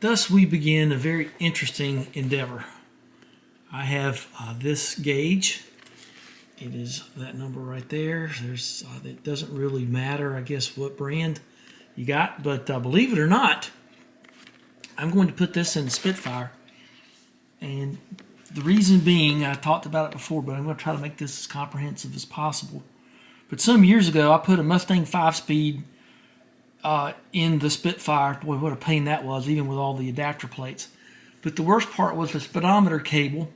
Thus we begin a very interesting endeavor. I have this gauge. It is that number right there. It doesn't really matter, I guess, what brand you got, but believe it or not, I'm going to put this in the Spitfire. And the reason being, I talked about it before, but I'm going to try to make this as comprehensive as possible. But some years ago, I put a Mustang 5-speed in the Spitfire. Boy, what a pain that was, even with all the adapter plates. But the worst part was the speedometer cable.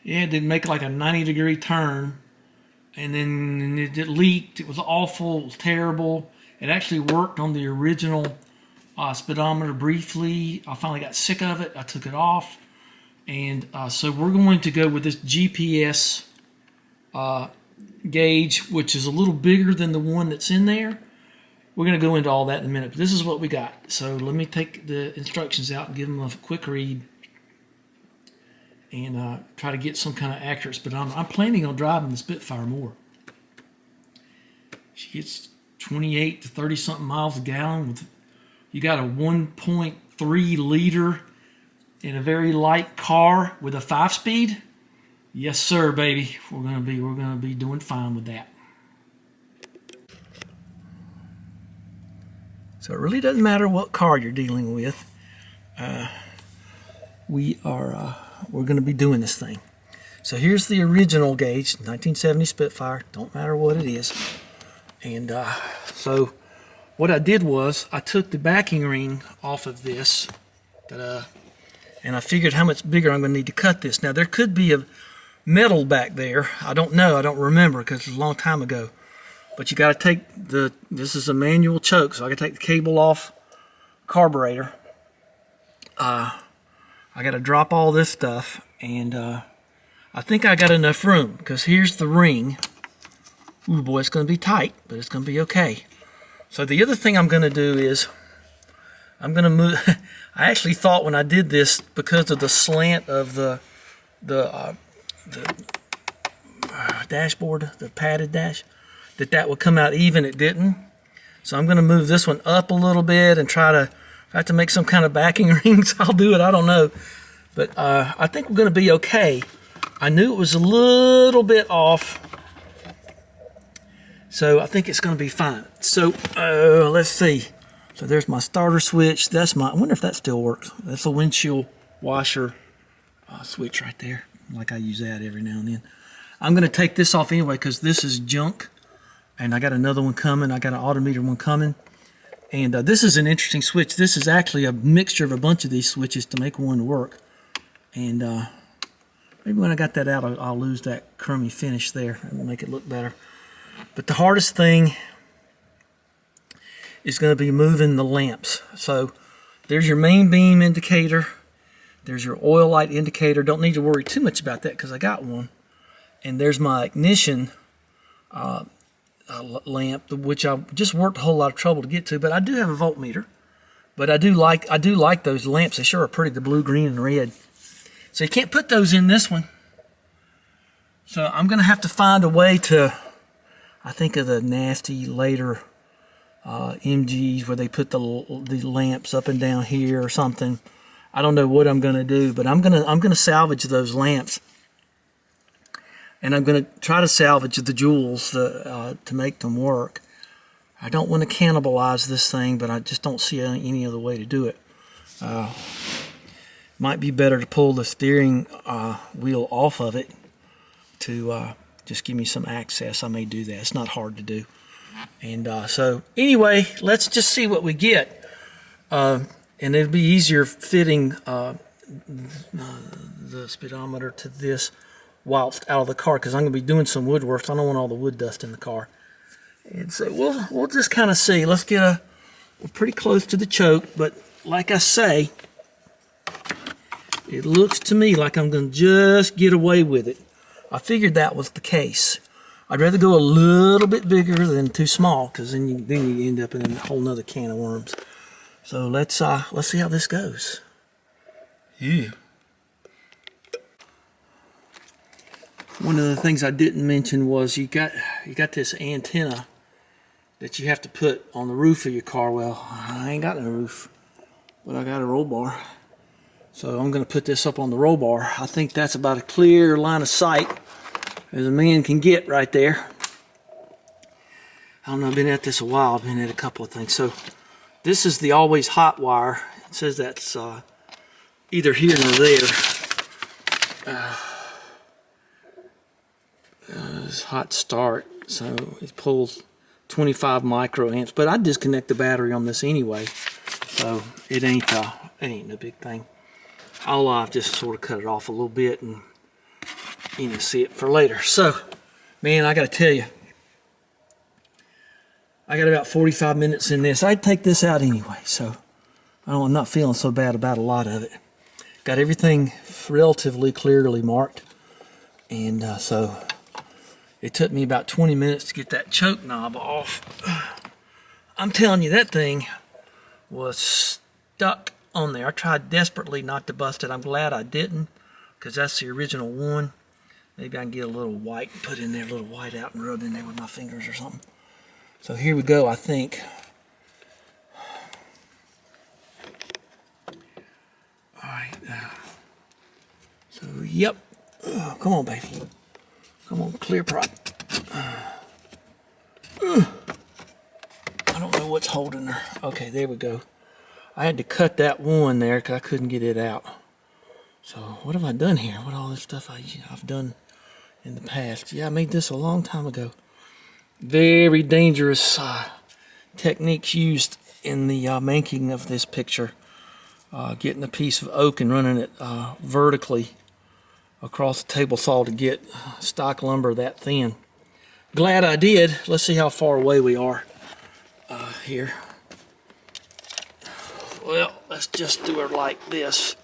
It had to make like a 90-degree turn, and then it leaked. It was awful. It was terrible. It actually worked on the original speedometer briefly. I finally got sick of it. I took it off. And so we're going to go with this GPS gauge, which is a little bigger than the one that's in there. We're going to go into all that in a minute, but this is what we got. So let me take the instructions out and give them a quick read and try to get some kind of accurate speedometer. I'm planning on driving the Spitfire more. She gets 28 to 30 something miles a gallon. You got a 1.3 liter in a very light car with a 5-speed. Yes, sir, baby. We're gonna be doing fine with that. So it really doesn't matter what car you're dealing with. We're gonna be doing this thing. So here's the original gauge, 1970 Spitfire. Don't matter what it is. And so what I did was I took the backing ring off of this, and I figured how much bigger I'm going to need to cut this. Now there could be a metal back there. I don't know. I don't remember because it was a long time ago. But you got to take this is a manual choke, so I got to take the cable off carburetor. I got to drop all this stuff, and I think I got enough room because here's the ring. Ooh boy, it's going to be tight, but it's going to be okay. So the other thing I'm going to do is I'm going to move. I actually thought when I did this, because of the slant of the dashboard, the padded dash, that would come out even. It didn't. So I'm going to move this one up a little bit and try to make some kind of backing rings. I'll do it. I don't know. But I think we're going to be okay. I knew it was a little bit off. So I think it's going to be fine. So let's see. So there's my starter switch. I wonder if that still works. That's a windshield washer switch right there. Like I use that every now and then. I'm going to take this off anyway because this is junk. And I got another one coming. I got an autometer one coming. And this is an interesting switch. This is actually a mixture of a bunch of these switches to make one work. And maybe when I got that out, I'll lose that crummy finish there and make it look better. But the hardest thing is going to be moving the lamps. So there's your main beam indicator. There's your oil light indicator. Don't need to worry too much about that because I got one. And there's my ignition lamp, which I just worked a whole lot of trouble to get to. But I do have a voltmeter. But I do like those lamps. They sure are pretty, the blue, green, and red. So you can't put those in this one. So I'm going to have to find a way to, I think of the nasty later MGs where they put the lamps up and down here or something. I don't know what I'm going to do, but I'm gonna salvage those lamps, and I'm going to try to salvage the jewels to make them work. I don't want to cannibalize this thing, but I just don't see any other way to do it. Might be better to pull the steering wheel off of it to just give me some access. I may do that. It's not hard to do. And so anyway, let's just see what we get. And it'll be easier fitting the speedometer to this whilst out of the car because I'm going to be doing some woodwork. So I don't want all the wood dust in the car. And so we'll just kind of see. Let's get we're pretty close to the choke, but like I say, it looks to me like I'm going to just get away with it. I figured that was the case. I'd rather go a little bit bigger than too small, because then you end up in a whole nother can of worms. So let's see how this goes. Yeah. One of the things I didn't mention was you got this antenna that you have to put on the roof of your car. Well, I ain't got no roof, but I got a roll bar. So I'm going to put this up on the roll bar. I think that's about a clear line of sight as a man can get right there. I don't know, I've been at this a while. I've been at a couple of things. So this is the always hot wire. It says that's either here or there. It's hot start, so it pulls 25 microamps. But I disconnect the battery on this anyway, so it ain't no big thing. I'll just sort of cut it off a little bit and see it for later. So, man, I got to tell you, I got about 45 minutes in this. I'd take this out anyway, so I'm not feeling so bad about a lot of it. Got everything relatively clearly marked, and so it took me about 20 minutes to get that choke knob off. I'm telling you, that thing was stuck on there. I tried desperately not to bust it. I'm glad I didn't, because that's the original one. Maybe I can get a little white and put in there, a little white out and rub in there with my fingers or something. So here we go, I think. All right. So, yep. Come on, baby. Come on, clear prop. I don't know what's holding her. Okay, there we go. I had to cut that one there because I couldn't get it out. So what have I done here? What all this stuff I've done in the past? Yeah, I made this a long time ago. Very dangerous techniques used in the making of this picture. Getting a piece of oak and running it vertically across the table saw to get stock lumber that thin. Glad I did. Let's see how far away we are here. Well, let's just do it like this.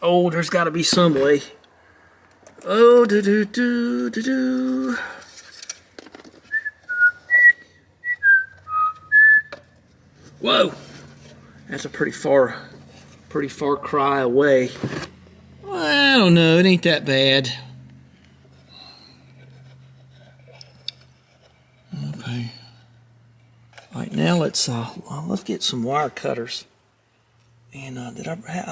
Oh, there's got to be some way. Oh, do. Whoa, that's a pretty far cry away. Well, I don't know, it ain't that bad. Okay. All right, now let's get some wire cutters. And I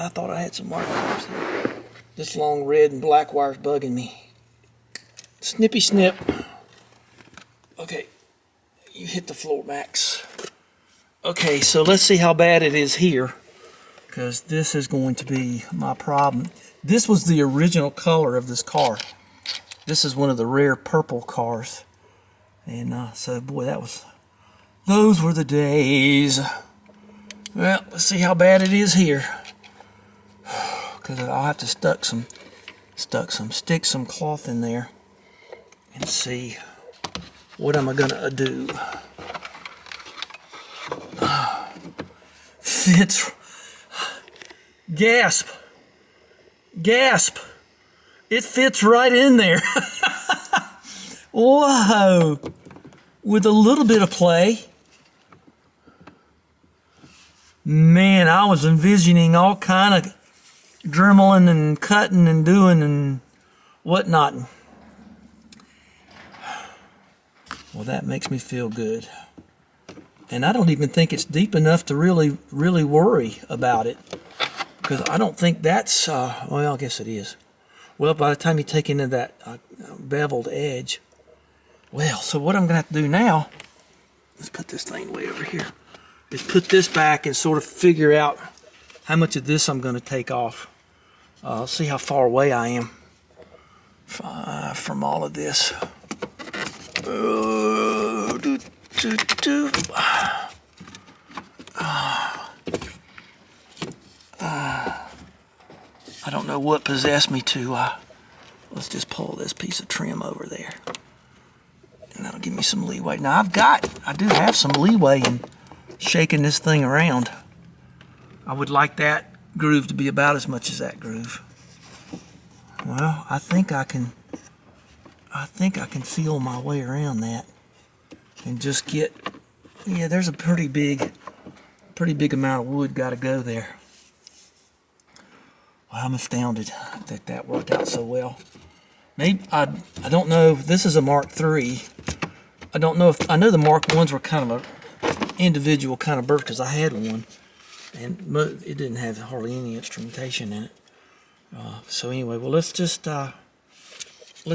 thought I had some wire cutters here. This long red and black wire's bugging me. Snippy snip. Okay, you hit the floor, Max. Okay, so let's see how bad it is here, because this is going to be my problem. This was the original color of this car. This is one of the rare purple cars. And so, boy, those were the days. Well, let's see how bad it is here, because I'll have to stick some cloth in there and see what am I gonna do. Fits. Gasp. It fits right in there. Whoa. With a little bit of play. Man, I was envisioning all kind of dremeling and cutting and doing and whatnot. Well, that makes me feel good. And I don't even think it's deep enough to really worry about it. Because I don't think that's, well, I guess it is. Well, by the time you take into that beveled edge. Well, so what I'm going to have to do now, let's put this thing way over here, is put this back and sort of figure out how much of this I'm going to take off. See how far away I am from all of this. I don't know what possessed me to, let's just pull this piece of trim over there. And that'll give me some leeway. Now I do have some leeway in shaking this thing around. I would like that groove to be about as much as that groove. Well, I think I can feel my way around that and just get, yeah, there's a pretty big amount of wood got to go there. Well, I'm astounded that that worked out so well. Maybe I don't know. This is a Mark III. I know the Mark I's were kind of an individual kind of burst because I had one. and it didn't have hardly any instrumentation in it. So anyway, well, let's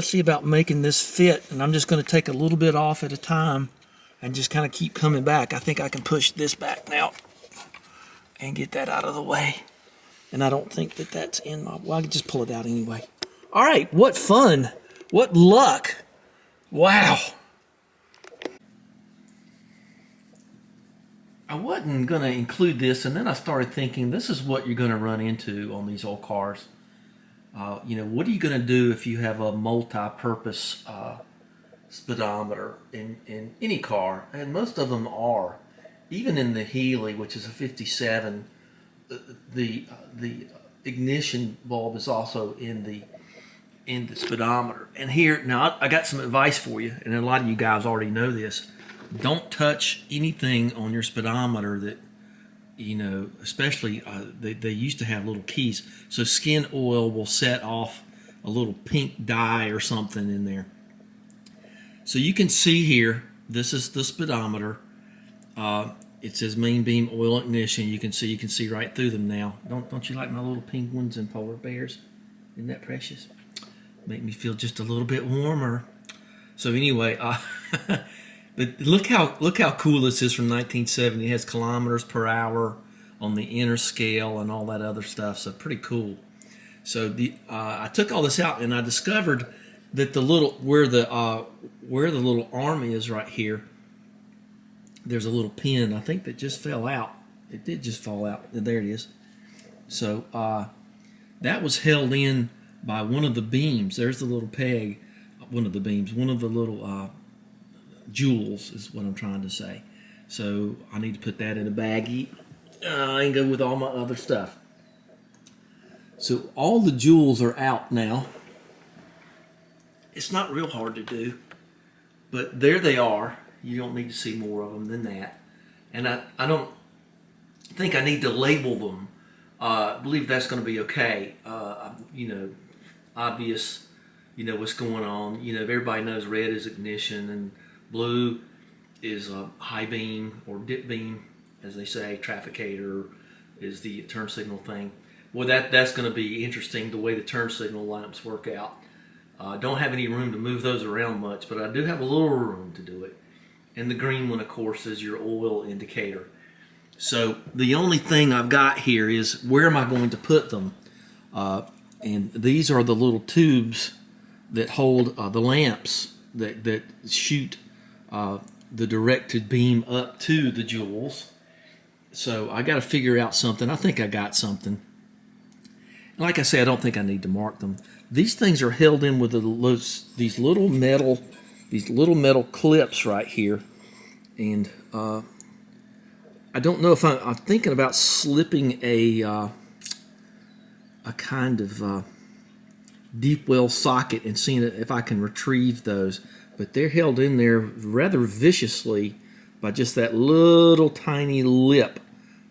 see about making this fit, and I'm just going to take a little bit off at a time and just kind of keep coming back. I think I can push this back now and get that out of the way. And I don't think that that's in my... Well, I can just pull it out anyway. All right, what fun. What luck. Wow. I wasn't going to include this, and then I started thinking, this is what you're going to run into on these old cars. You know, what are you going to do if you have a multi-purpose speedometer in any car? And most of them are. Even in the Healy, which is a 57, the ignition bulb is also in the speedometer. And here, now I got some advice for you, and a lot of you guys already know this. Don't touch anything on your speedometer that, you know, especially they used to have little keys. So skin oil will set off a little pink dye or something in there. So you can see here, this is the speedometer. It says main beam oil ignition. You can see right through them now. Don't you like my little penguins and polar bears? Isn't that precious? Make me feel just a little bit warmer. So anyway, but look how cool this is from 1970. It has kilometers per hour on the inner scale and all that other stuff. So pretty cool. So I took all this out and I discovered that where the little arm is right here, there's a little pin, I think, that just fell out. It did just fall out. There it is. So that was held in by one of the beams. There's the little peg, one of the beams, one of the little jewels is what I'm trying to say. So I need to put that in a baggie and go with all my other stuff. So all the jewels are out now. It's not real hard to do, but there they are. You don't need to see more of them than that. And I don't think I need to label them. I believe that's going to be okay. You know, obvious, you know, what's going on. You know, everybody knows red is ignition and blue is high beam or dip beam, as they say. Trafficator is the turn signal thing. Well, that's going to be interesting, the way the turn signal lamps work out. Don't have any room to move those around much, but I do have a little room to do it. And the green one, of course, is your oil indicator. So the only thing I've got here is, where am I going to put them? And these are the little tubes that hold the lamps that shoot the directed beam up to the jewels. So I got to figure out something. I think I got something. Like I say, I don't think I need to mark them. These things are held in with these little metal clips right here, and I don't know if I'm thinking about slipping a kind of deep well socket and seeing if I can retrieve those. But they're held in there rather viciously by just that little tiny lip.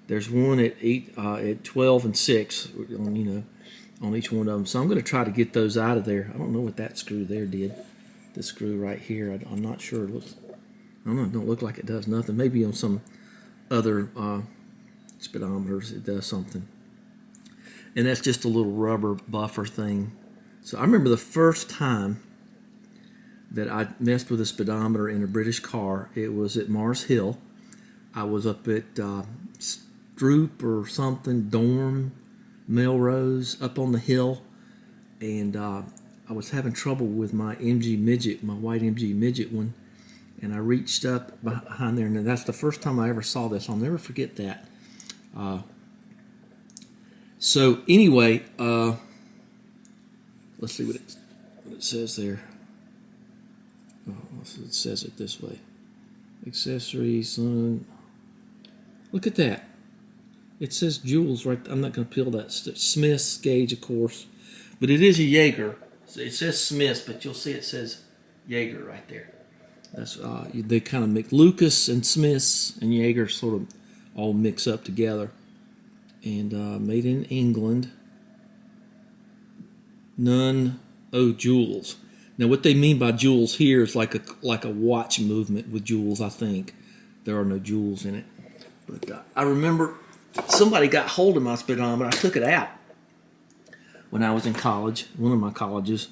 There's one at 12 and 6, on each one of them. So I'm going to try to get those out of there. I don't know what that screw there did. This screw right here, I'm not sure. I don't know. It don't look like it does nothing. Maybe on some other speedometers it does something. And that's just a little rubber buffer thing. So I remember the first time that I messed with a speedometer in a British car. It was at Mars Hill. I was up at Stroop or something, Dorm, Melrose, up on the hill, and I was having trouble with my MG Midget, my white MG Midget one, and I reached up behind there, and that's the first time I ever saw this. I'll never forget that. So anyway, let's see what it says there. Oh, it says it this way. Accessories. Look at that. It says jewels right. I'm not going to peel that. Smith's gauge, of course, but it is a Jaeger. So it says Smith's, but you'll see it says Jaeger right there. That's they kind of mix. Lucas and Smith's and Jaeger sort of all mix up together. And made in England. None jewels. Now, what they mean by jewels here is like a watch movement with jewels. I think there are no jewels in it, but I remember somebody got hold of my speedometer. I took it out when I was in college, one of my colleges,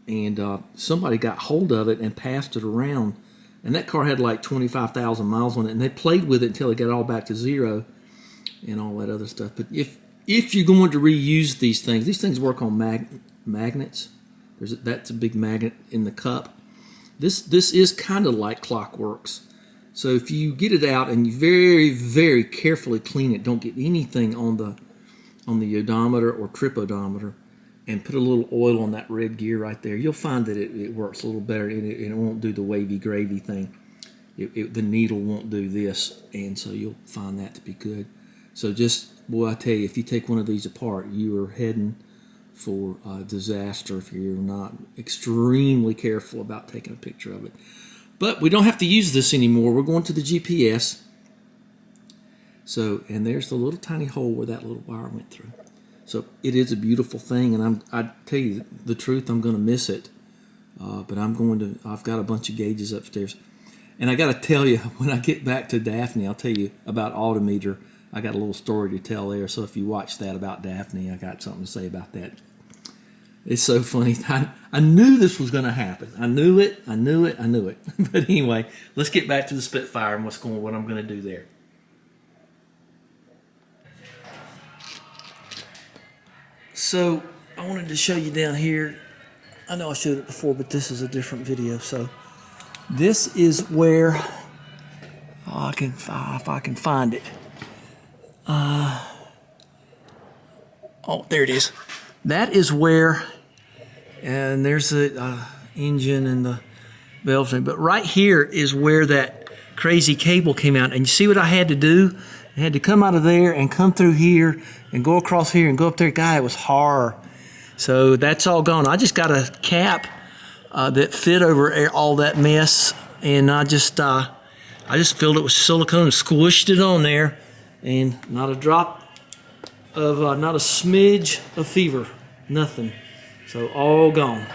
and somebody got hold of it and passed it around. And that car had like 25,000 miles on it, and they played with it until it got all back to zero and all that other stuff. But if you're going to reuse these things work on magnets. That's a big magnet in the cup. This is kind of like clockworks. So if you get it out and you very, very carefully clean it, don't get anything on the odometer or trip odometer, and put a little oil on that red gear right there, you'll find that it works a little better, and it won't do the wavy gravy thing. The needle won't do this, and so you'll find that to be good. So just, boy, I tell you, if you take one of these apart, you are heading for disaster if you're not extremely careful about taking a picture of it. But we don't have to use this anymore. We're going to the GPS. So, and there's the little tiny hole where that little wire went through. So it is a beautiful thing, and I tell you the truth, I'm going to miss it. But I've got a bunch of gauges upstairs. And I got to tell you, when I get back to Daphne, I'll tell you about Altimeter. I got a little story to tell there. So if you watch that about Daphne, I got something to say about that. It's so funny. I knew this was going to happen. I knew it. But anyway, let's get back to the Spitfire and what I'm going to do there. So I wanted to show you down here. I know I showed it before, but this is a different video. So this is where if I can find it. Oh, there it is. That is where, and there's the engine and the valves. But right here is where that crazy cable came out. And you see what I had to do? I had to come out of there and come through here and go across here and go up there. God, it was hard. So that's all gone. I just got a cap that fit over all that mess, and I just filled it with silicone and squished it on there, and not a drop of, not a smidge of fever, nothing. So all gone.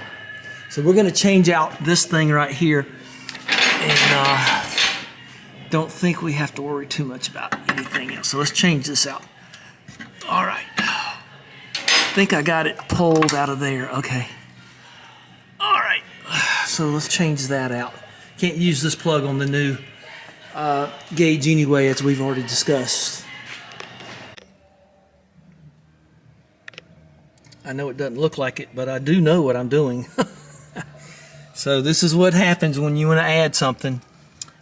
So we're going to change out this thing right here, and don't think we have to worry too much about anything else. So let's change this out. All right. I think I got it pulled out of there. Okay. All right. So let's change that out. Can't use this plug on the new gauge anyway, as we've already discussed. I know it doesn't look like it, but I do know what I'm doing. So this is what happens when you want to add something.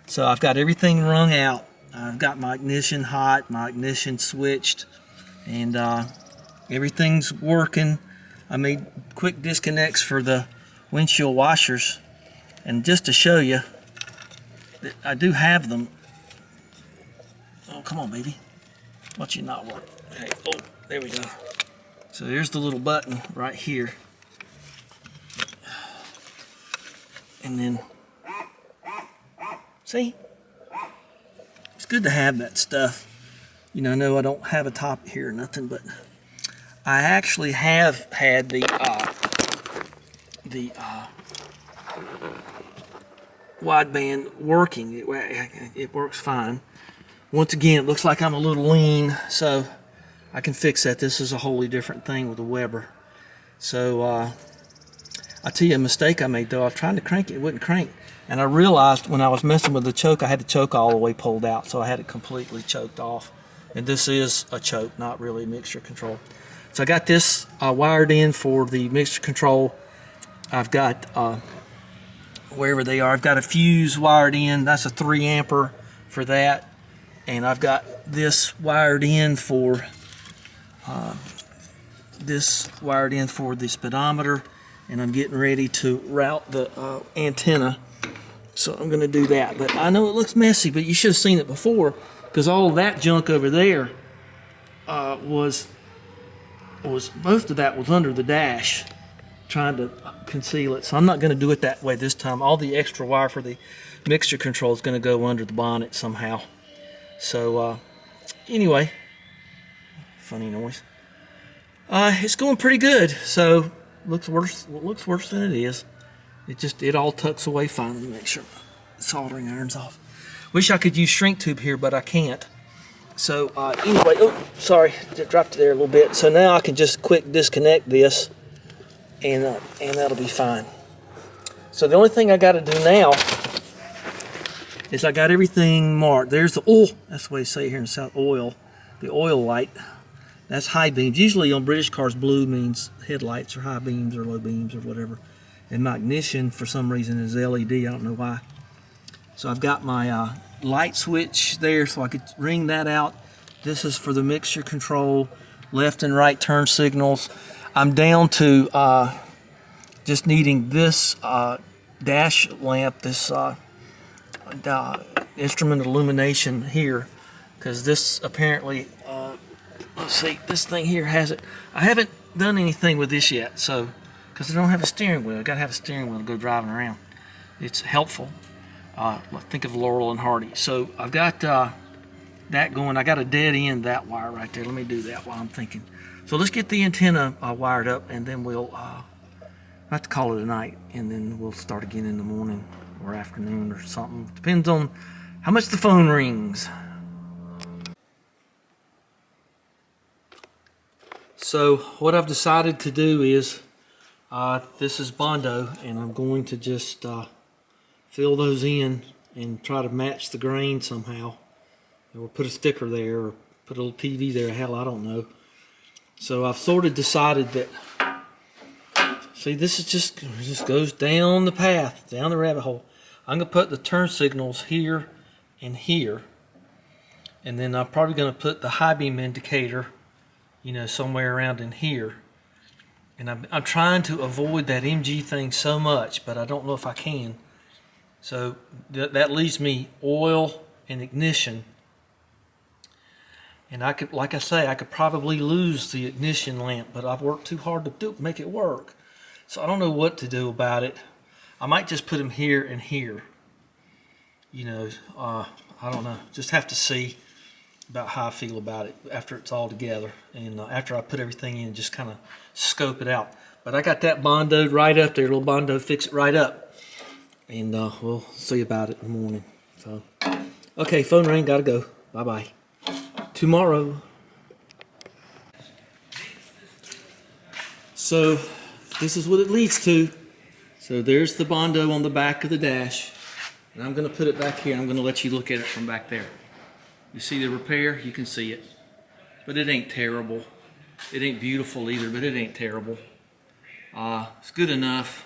So I've got everything wrung out. I've got my ignition hot, my ignition switched, and everything's working. I made quick disconnects for the windshield washers, and just to show you that I do have them. Oh, come on, baby. Watch it not work. Hey, oh, there we go. So there's the little button right here. And then, see? It's good to have that stuff. You know, I know I don't have a top here or nothing, but I actually have had the wideband working. It works fine. Once again, it looks like I'm a little lean, so I can fix that. This is a wholly different thing with the Weber. So I'll tell you a mistake I made, though. I was trying to crank it. It wouldn't crank. And I realized when I was messing with the choke, I had the choke all the way pulled out, so I had it completely choked off. And this is a choke, not really mixture control. So I got this wired in for the mixture control. I've got, wherever they are, I've got a fuse wired in. That's a 3 ampere for that. And I've got this wired in for the speedometer. And I'm getting ready to route the antenna. So I'm going to do that. But I know it looks messy, but you should have seen it before, because all of that junk over there was most of that was under the dash, trying to conceal it. So I'm not going to do it that way this time. All the extra wire for the mixture control is going to go under the bonnet somehow. So anyway, funny noise. It's going pretty good. So looks worse than it is. It all tucks away finally. Make sure the soldering iron's off. Wish I could use shrink tube here, but I can't. So anyway, oh, sorry, dropped it there a little bit. So now I can just quick disconnect this, and that'll be fine. So the only thing I got to do now is I got everything marked. There's the oil. That's the way they say it here in the South. Oil, the oil light. That's high beams. Usually on British cars, blue means headlights or high beams or low beams or whatever. And my ignition, for some reason, is LED. I don't know why. So I've got my light switch there, so I could ring that out. This is for the mixture control, left and right turn signals. I'm down to just needing this dash lamp, this instrument illumination here, because this apparently, let's see, this thing here has it. I haven't done anything with this yet, so because I don't have a steering wheel. I gotta have a steering wheel to go driving around. It's helpful. Think of Laurel and Hardy. So I've got that going. I got a dead end that wire right there. Let me do that while I'm thinking. So let's get the antenna wired up, and then we'll have to call it a night, and then we'll start again in the morning or afternoon or something. Depends on how much the phone rings. So what I've decided to do is, this is Bondo, and I'm going to just fill those in and try to match the grain somehow, or put a sticker there, or put a little TV there. Hell, I don't know. So I've sort of decided that, see, this is just goes down the path, down the rabbit hole. I'm gonna put the turn signals here and here, and then I'm probably gonna put the high beam indicator, you know, somewhere around in here. And I'm trying to avoid that MG thing so much, but I don't know if I can. So that leaves me oil and ignition. And I could, like I say, I could probably lose the ignition lamp, but I've worked too hard to make it work. So I don't know what to do about it. I might just put them here and here. You know, I don't know. Just have to see about how I feel about it after it's all together, and after I put everything in, just kind of scope it out. But I got that Bondoed right up there, little Bondo fix it right up, and we'll see about it in the morning. So, okay, phone ring, gotta go. Bye bye. Tomorrow. So this is what it leads to. So there's the Bondo on the back of the dash, and I'm gonna put it back here. I'm gonna let you look at it from back there. You see the repair? You can see it. But it ain't terrible. It ain't beautiful either, but it ain't terrible. It's good enough.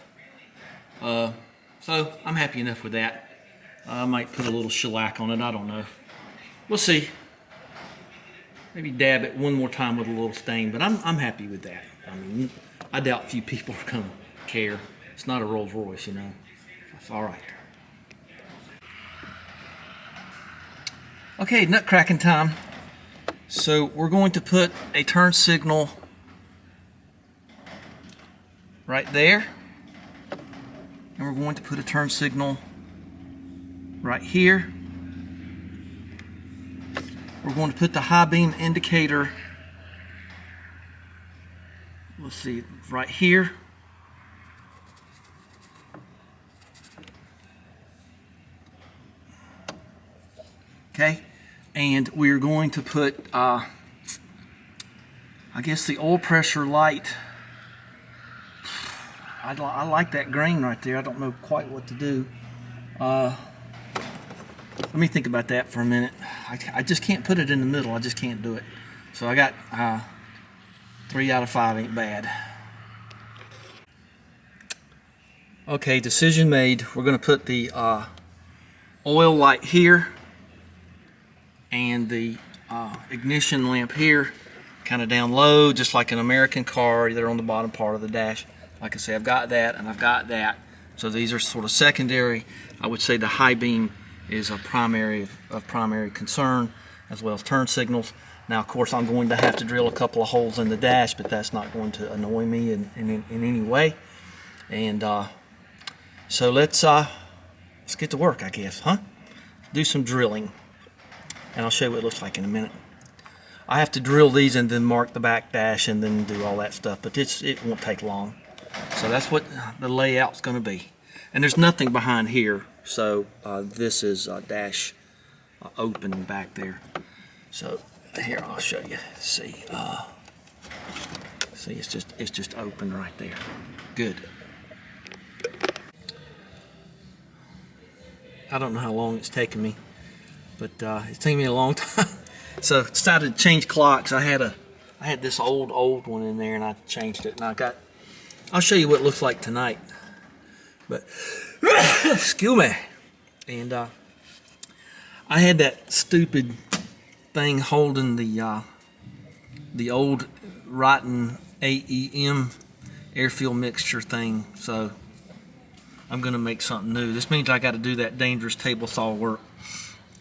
So I'm happy enough with that. I might put a little shellac on it. I don't know. We'll see. Maybe dab it one more time with a little stain, but I'm happy with that. I mean, I doubt few people are gonna care. It's not a Rolls Royce, you know. That's all right. Okay, nut cracking time. So we're going to put a turn signal right there, and we're going to put a turn signal right here. We're going to put the high beam indicator, let's see, right here. Okay, and we're going to put, I guess, the oil pressure light. I like that grain right there. I don't know quite what to do. Let me think about that for a minute. I just can't put it in the middle. I just can't do it. So I got 3 out of 5 ain't bad. Okay, decision made. We're going to put the oil light here and the ignition lamp here, kind of down low, just like an American car. They're on the bottom part of the dash. Like I say, I've got that and I've got that. So these are sort of secondary. I would say the high beam is a primary of primary concern, as well as turn signals. Now, of course, I'm going to have to drill a couple of holes in the dash, but that's not going to annoy me in any way. And so let's get to work, I guess, huh? Do some drilling, and I'll show you what it looks like in a minute. I have to drill these and then mark the back dash and then do all that stuff, but it won't take long. So that's what the layout's going to be. And there's nothing behind here, so this is dash open back there. So here, I'll show you. See, see, it's just open right there. Good. I don't know how long it's taken me, but it's taken me a long time. So I decided to change clocks. I had this old one in there, and I changed it. And I'll show you what it looks like tonight. But excuse me. And I had that stupid thing holding the old rotten AEM air fuel mixture thing. So I'm gonna make something new. This means I got to do that dangerous table saw work,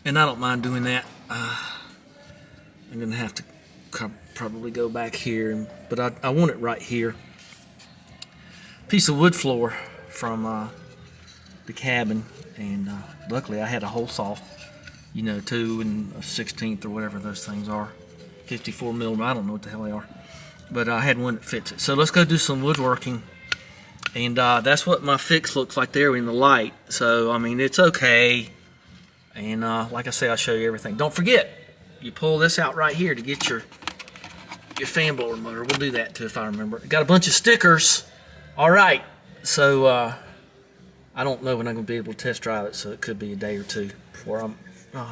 and I don't mind doing that. I'm gonna have to probably go back here, but I want it right here. Piece of wood floor from the cabin, and luckily I had a hole saw, you know, 2 1/16 or whatever those things are, 54 millimeter. I don't know what the hell they are, but I had one that fits it. So let's go do some woodworking. And that's what my fix looks like there in the light. So, I mean, it's okay. And like I say, I'll show you everything. Don't forget, you pull this out right here to get your fan blower motor. We'll do that too if I remember. Got a bunch of stickers. All right. So, I don't know when I'm going to be able to test drive it, so it could be a day or two before I'm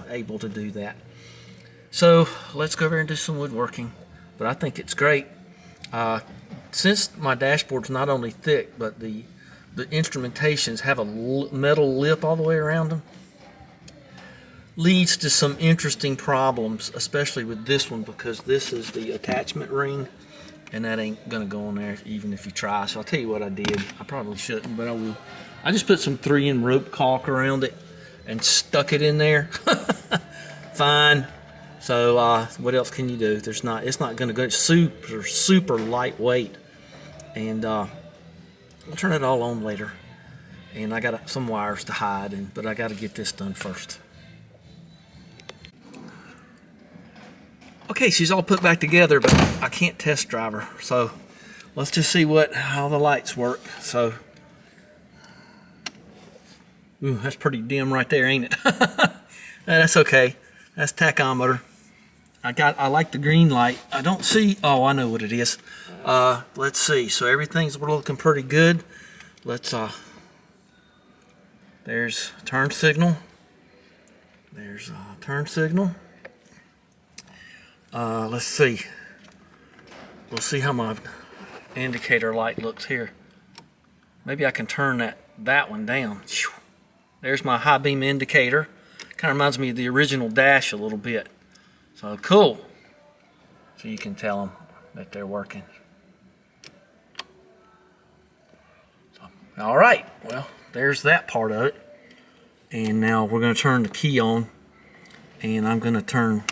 able to do that. So, let's go over and do some woodworking. But I think it's great. Since my dashboard's not only thick, but the instrumentations have a metal lip all the way around them, leads to some interesting problems, especially with this one, because this is the attachment ring, and that ain't gonna go on there even if you try. So I'll tell you what I did. I probably shouldn't, but I will. I just put some 3N rope caulk around it and stuck it in there. Fine. So what else can you do? It's not gonna go. It's super lightweight. And I'll turn it all on later. And I got some wires to hide, but I got to get this done first. Okay, she's all put back together, but I can't test drive her. So let's just see how the lights work. So, ooh, that's pretty dim right there, ain't it? That's okay. That's tachometer. I like the green light. I don't see. Oh, I know what it is. Let's see. So everything's looking pretty good. Let's there's turn signal. There's turn signal. Let's see. We'll see how my indicator light looks here. Maybe I can turn that one down. There's my high beam indicator. Kind of reminds me of the original dash a little bit. So cool. So you can tell them that they're working. All right, well, there's that part of it. And now we're going to turn the key on, and I'm going to turn.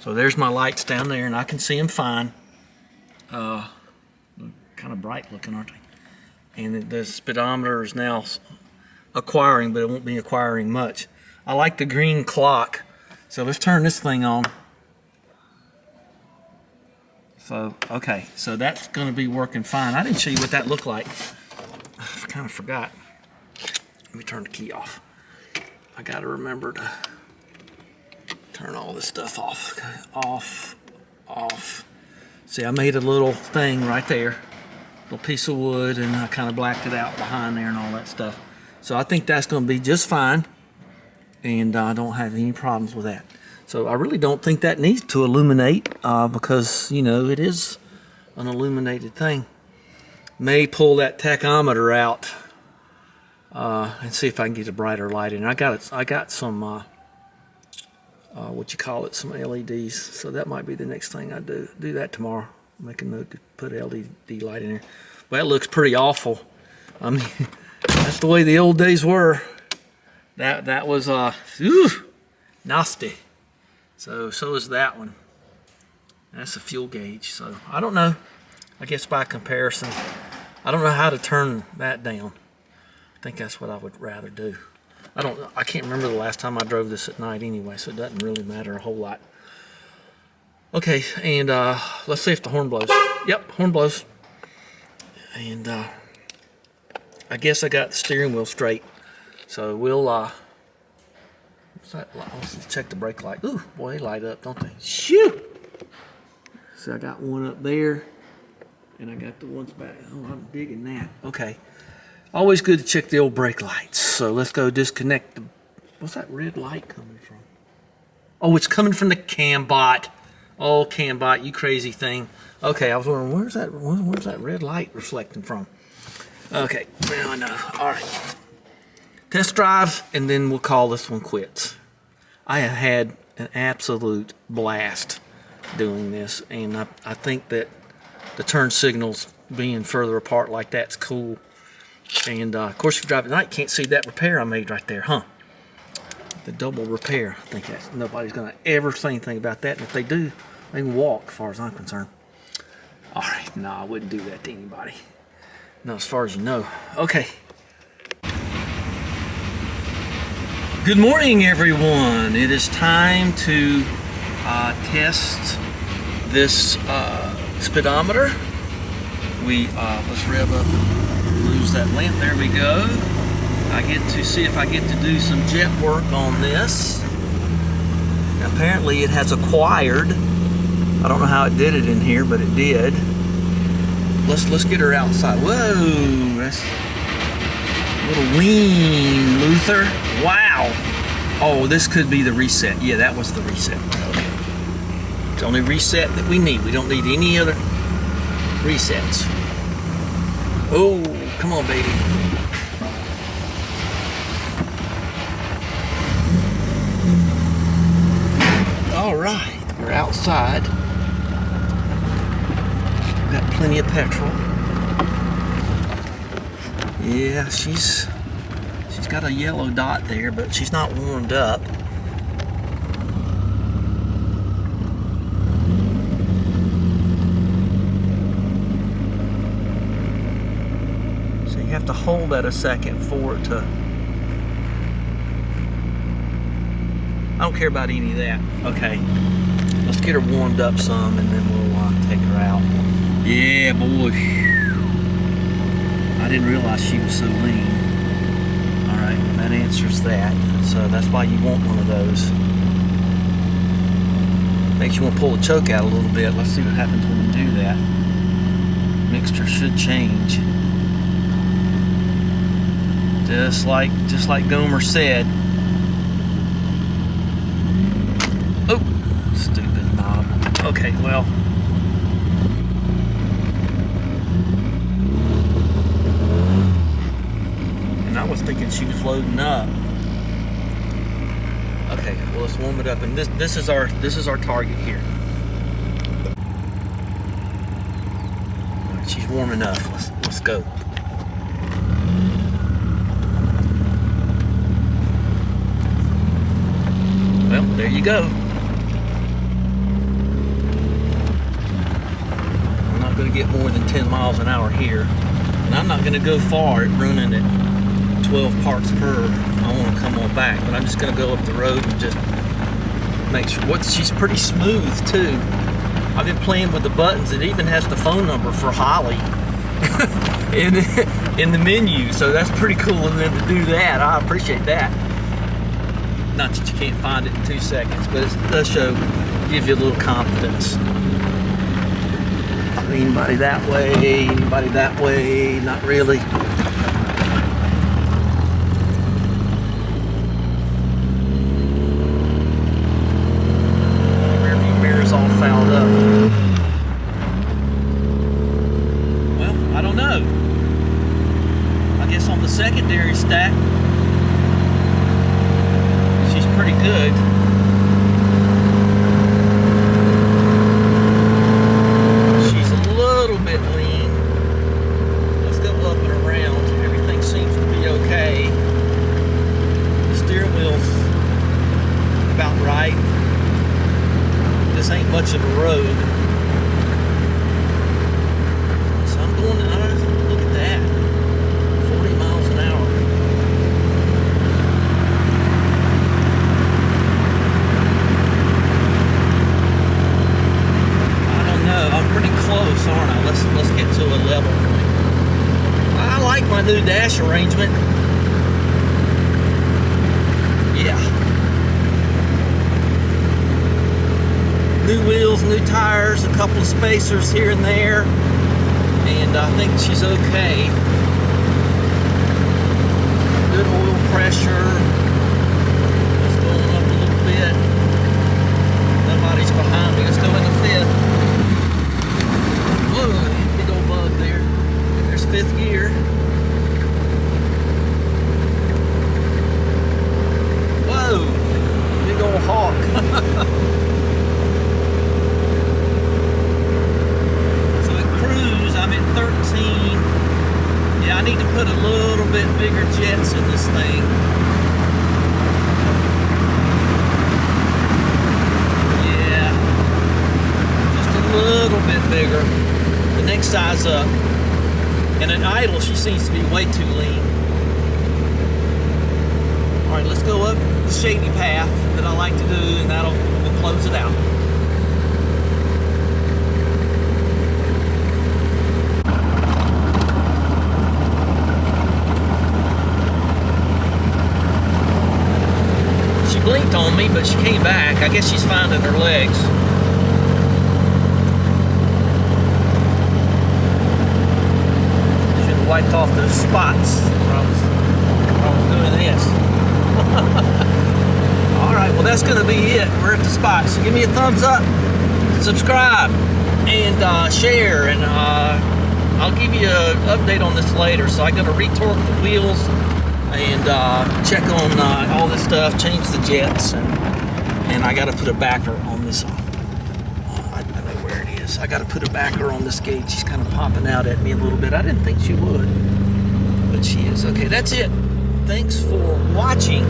So there's my lights down there, and I can see them fine. Kind of bright looking, aren't they? And the speedometer is now acquiring, but it won't be acquiring much. I like the green clock. So let's turn this thing on. So, okay, so that's going to be working fine. I didn't show you what that looked like. I kind of forgot. Let me turn the key off. I got to remember to turn all this stuff off. Okay, off. See, I made a little thing right there. Little piece of wood, and I kind of blacked it out behind there and all that stuff. So I think that's going to be just fine. And I don't have any problems with that. So I really don't think that needs to illuminate because, you know, it is an illuminated thing. May pull that tachometer out and see if I can get a brighter light in. I got some what you call it, some LEDs. So that might be the next thing I do. Do that tomorrow. Make a note to put LED light in there. Well, that looks pretty awful. I mean, that's the way the old days were. That was nasty. So is that one. That's a fuel gauge. So I don't know. I guess by comparison, I don't know how to turn that down. I think that's what I would rather do. I can't remember the last time I drove this at night anyway, so it doesn't really matter a whole lot. Okay, and let's see if the horn blows. Yep, horn blows. And I guess I got the steering wheel straight. So we'll Let's check the brake light. Ooh, boy, they light up, don't they? Shoot! So I got one up there, and I got the ones back. Oh, I'm digging that. Okay. Always good to check the old brake lights. So let's go disconnect the... What's that red light coming from? Oh, it's coming from the CamBot. Oh, CamBot, you crazy thing. Okay, I was wondering, where's that red light reflecting from? Okay, now I know. All right. Test drive, and then we'll call this one quits. I have had an absolute blast doing this, and I think that the turn signals being further apart like that's cool. And of course, if you drive at night, you can't see that repair I made right there, huh? The double repair. I think that's, nobody's gonna ever say anything about that, and if they do, they can walk, as far as I'm concerned. All right, no, I wouldn't do that to anybody. Not as far as you know. Okay. Good morning, everyone. It is time to test this speedometer. Let's rev up and lose that lamp. There we go. I get to see if I get to do some jet work on this. Now, apparently it has acquired. I don't know how it did it in here, but it did. Let's get her outside. Whoa, that's a little lean, Luther. Wow. Oh, this could be the reset. Yeah, that was the reset. Okay. It's the only reset that we need. We don't need any other resets. Oh, come on, baby. All right, we're outside. Got plenty of petrol. Yeah, she's got a yellow dot there, but she's not warmed up. So you have to hold that a second for it to... I don't care about any of that. Okay, let's get her warmed up some, and then we'll take her out. Yeah, boy. I didn't realize she was so lean. All right, well, that answers that. So that's why you want one of those. Makes you want to pull the choke out a little bit. Let's see what happens when you do that. Mixture should change. Just like Gomer said. Oh, stupid knob. Okay, well. And I was thinking she was loading up. Okay, well, let's warm it up. And this is our target here. All right, she's warm enough. Let's go. Well, there you go. I'm not going to get more than 10 miles an hour here. And I'm not going to go far at running at 12 parts per. I want to come on back, but I'm just going to go up the road and just make sure. She's pretty smooth too. I've been playing with the buttons. It even has the phone number for Holly in the menu, so that's pretty cool of them to do that. I appreciate that. Not that you can't find it in 2 seconds, but it does show, give you a little confidence. Anybody that way, not really. Rearview mirror's all fouled up. Well, I don't know. I guess on the secondary stack, she's pretty good. She's a little bit lean. Let's go up and around. Everything seems to be okay. The steering wheel's about right. This ain't much of a road. So I'm going to, look at that. 40 miles an hour. I'm pretty close, aren't I? Let's get to a level point. I like my new dash arrangement. Yeah. New wheels, new tires, a couple of spacers here and there, and I think she's okay. Good oil pressure. It's going up a little bit. Nobody's behind me. Let's go in the fifth. Whoa, big old bug there. There's fifth gear. Whoa, big old hawk. I'm at 13. Yeah, I need to put a little bit bigger jets in this thing. Yeah, just a little bit bigger. The next size up. And at idle, she seems to be way too lean. All right, let's go up the shady path that I like to do, and we'll close it out. Blinked on me, but she came back. I guess she's finding her legs. Should have wiped off those spots while I was doing this. Alright, well that's going to be it. We're at the spot. So give me a thumbs up, subscribe, and share. And I'll give you an update on this later. So I'm going to retorque the wheels and check on all this stuff, change the jets, and I got to put a backer on this. I don't know where it is. I got to put a backer on this gauge. She's kind of popping out at me a little bit. I didn't think she would, but she is. Okay, that's it. Thanks for watching.